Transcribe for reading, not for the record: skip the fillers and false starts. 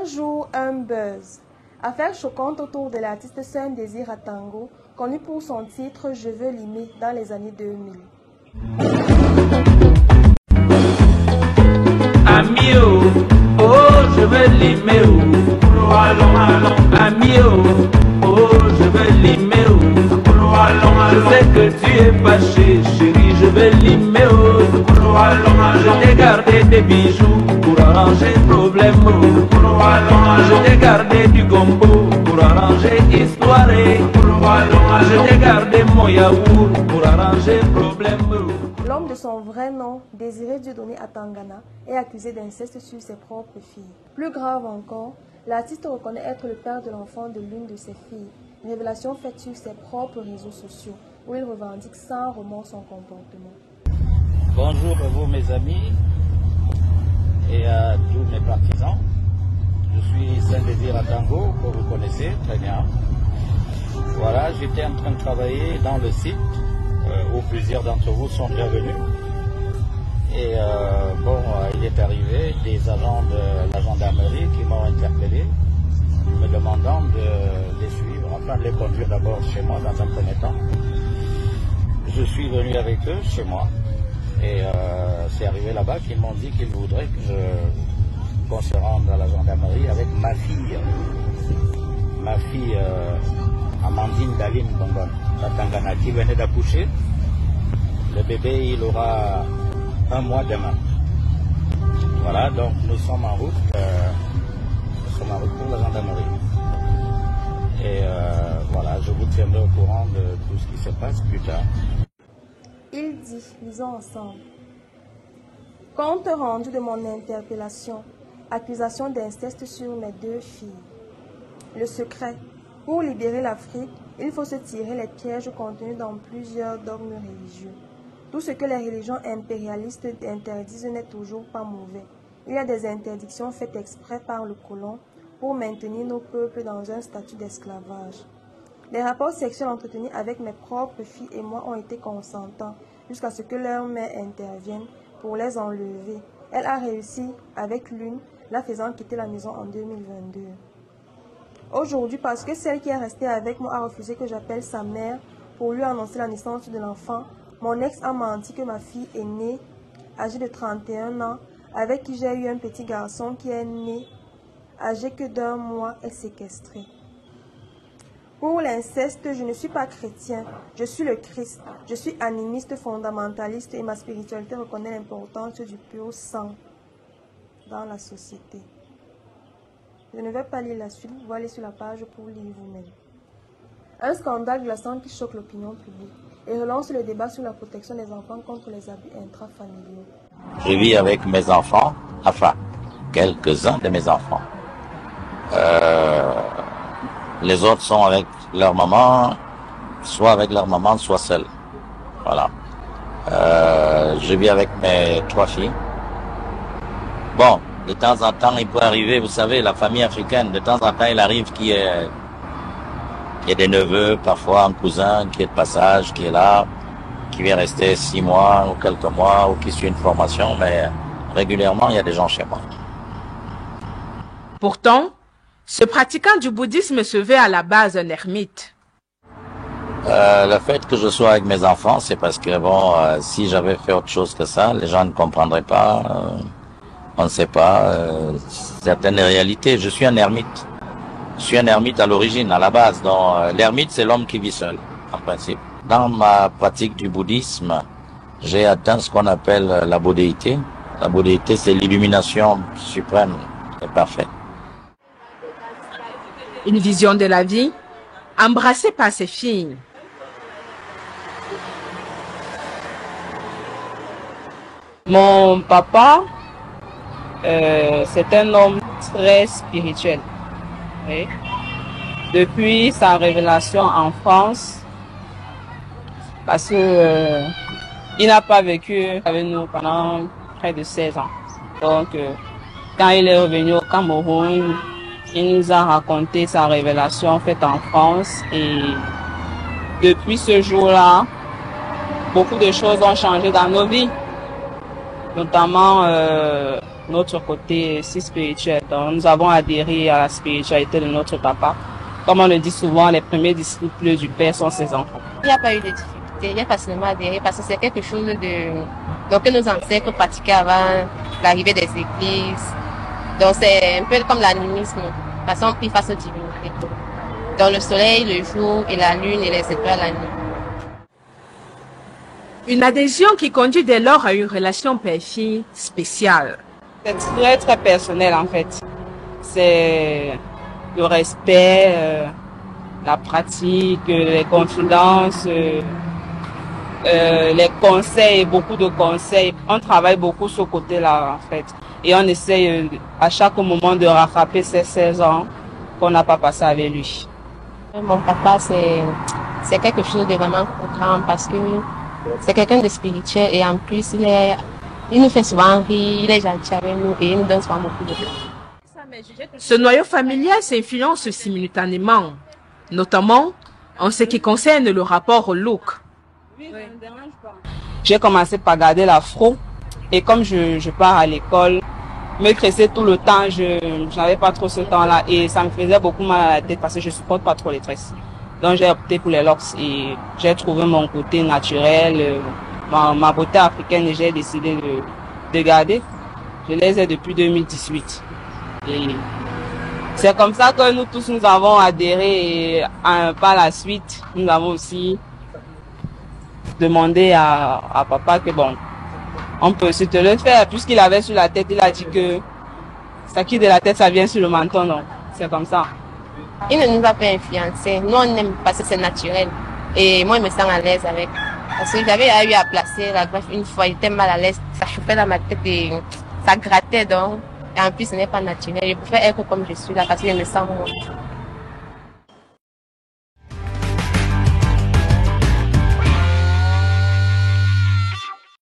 Un jour, un buzz. Affaire choquante autour de l'artiste Sun Désir Atango, connu pour son titre Je veux l'aimer dans les années 2000. Ami oh, je veux l'aimer Ami oh, je veux l'aimer Je sais que tu es fâché, chérie, je veux l'aimer Je t'ai gardé des bijoux pour arranger le problème Je t'ai gardé du gombo pour arranger l'histoire Je t'ai gardé mon yaourt pour arranger le problème. L'homme de son vrai nom, Désiré Dieudonné Atangana, est accusé d'inceste sur ses propres filles. Plus grave encore, l'artiste reconnaît être le père de l'enfant de l'une de ses filles. Une révélation faite sur ses propres réseaux sociaux, où il revendique sans remords son comportement. Bonjour à vous mes amis et à tous mes partisans. Je suis Sun Désir Atango, que vous connaissez très bien. Voilà, j'étais en train de travailler dans le site où plusieurs d'entre vous sont déjà venus. Et il est arrivé des agents de la gendarmerie qui m'ont interpellé, me demandant de les suivre, enfin de les conduire d'abord chez moi dans un premier temps. Je suis venu avec eux chez moi et c'est arrivé là-bas qu'ils m'ont dit qu'ils voudraient qu'on se rende à la gendarmerie avec ma fille. Ma fille Amandine Daline Bongon, Tangana, qui venait d'accoucher. Le bébé, il aura 1 mois demain. Voilà, donc nous sommes en route. Pour la gendarmerie. Et voilà, je vous tiendrai au courant de tout ce qui se passe plus tard. Il dit, lisons ensemble. Compte rendu de mon interpellation, accusation d'inceste sur mes 2 filles. Le secret. Pour libérer l'Afrique, il faut se tirer les pièges contenus dans plusieurs dogmes religieux. Tout ce que les religions impérialistes interdisent n'est toujours pas mauvais. Il y a des interdictions faites exprès par le colon pour maintenir nos peuples dans un statut d'esclavage. Les rapports sexuels entretenus avec mes propres filles et moi ont été consentants jusqu'à ce que leur mère intervienne pour les enlever. Elle a réussi avec l'une, la faisant quitter la maison en 2022. Aujourd'hui, parce que celle qui est restée avec moi a refusé que j'appelle sa mère pour lui annoncer la naissance de l'enfant, mon ex a menti que ma fille est née, âgée de 31 ans, avec qui j'ai eu un petit garçon qui est né, âgé que d'1 mois, est séquestré. Pour l'inceste, je ne suis pas chrétien, je suis le Christ. Je suis animiste, fondamentaliste et ma spiritualité reconnaît l'importance du pur sang dans la société. Je ne vais pas lire la suite, vous allez sur la page pour lire vous-même. Un scandale glaçant qui choque l'opinion publique et relance le débat sur la protection des enfants contre les abus intrafamiliaux. Je vis avec mes enfants, enfin, quelques-uns de mes enfants. Les autres sont avec leur maman, soit seuls. Voilà. Je vis avec mes 3 filles. Bon, de temps en temps, il peut arriver, vous savez, la famille africaine, de temps en temps, il arrive qu'il y ait des neveux, parfois un cousin qui est de passage, qui est là, qui vient rester 6 mois ou quelques mois, ou qui suit une formation, mais régulièrement, il y a des gens chez moi. Pourtant, ce pratiquant du bouddhisme se veut à la base un ermite. Le fait que je sois avec mes enfants, c'est parce que, si j'avais fait autre chose que ça, les gens ne comprendraient pas, on ne sait pas certaines réalités. Je suis un ermite. Je suis un ermite à l'origine, à la base. Donc, l'ermite, c'est l'homme qui vit seul, en principe. Dans ma pratique du bouddhisme, j'ai atteint ce qu'on appelle la bouddhéité. La bouddhéité, c'est l'illumination suprême et parfaite. Une vision de la vie embrassée par ses filles. Mon papa, c'est un homme très spirituel. Oui. Depuis sa révélation en France, parce que il n'a pas vécu avec nous pendant près de 16 ans. Donc, quand il est revenu au Cameroun, il nous a raconté sa révélation faite en France et depuis ce jour-là, beaucoup de choses ont changé dans nos vies, notamment notre côté si spirituel. Donc, nous avons adhéré à la spiritualité de notre papa. Comme on le dit souvent, les premiers disciples du Père sont ses enfants. Il n'y a pas eu de difficulté, il y a facilement adhéré parce que c'est quelque chose donc, que nos ancêtres pratiquaient avant l'arrivée des églises. Donc c'est un peu comme l'animisme, façon pris face aux divinités. Dans le soleil, le jour et la lune et les étoiles la nuit. Une adhésion qui conduit dès lors à une relation père-fille spéciale. C'est très très personnel en fait. C'est le respect, la pratique, les confidences, les conseils, beaucoup de conseils. On travaille beaucoup ce côté-là en fait. Et on essaye à chaque moment de rattraper ces 16 ans qu'on n'a pas passé avec lui. Mon papa, c'est quelque chose de vraiment grand parce que c'est quelqu'un de spirituel et en plus il nous fait souvent rire, il est gentil avec nous et il nous donne souvent beaucoup de temps. Ce noyau familial s'influence simultanément, notamment en ce qui concerne le rapport au look. J'ai commencé par garder l'afro et comme je pars à l'école, me tresser tout le temps, je n'avais pas trop ce temps-là et ça me faisait beaucoup mal à la tête parce que je supporte pas trop les tresses. Donc j'ai opté pour les locks et j'ai trouvé mon côté naturel, ma beauté africaine et j'ai décidé de garder. Je les ai depuis 2018. Et c'est comme ça que nous tous nous avons adhéré et par la suite, nous avons aussi demandé à papa que bon, on peut se te le faire puisqu'il avait sur la tête, il a dit que ça qui de la tête, ça vient sur le menton, non, c'est comme ça. Il ne nous a pas influencé, nous on aime parce que c'est naturel et moi je me sens à l'aise avec. Parce que j'avais eu à placer la greffe une fois, il était mal à l'aise, ça chauffait dans ma tête et ça grattait donc. Et en plus ce n'est pas naturel, je préfère être comme je suis là parce que je me sens moi.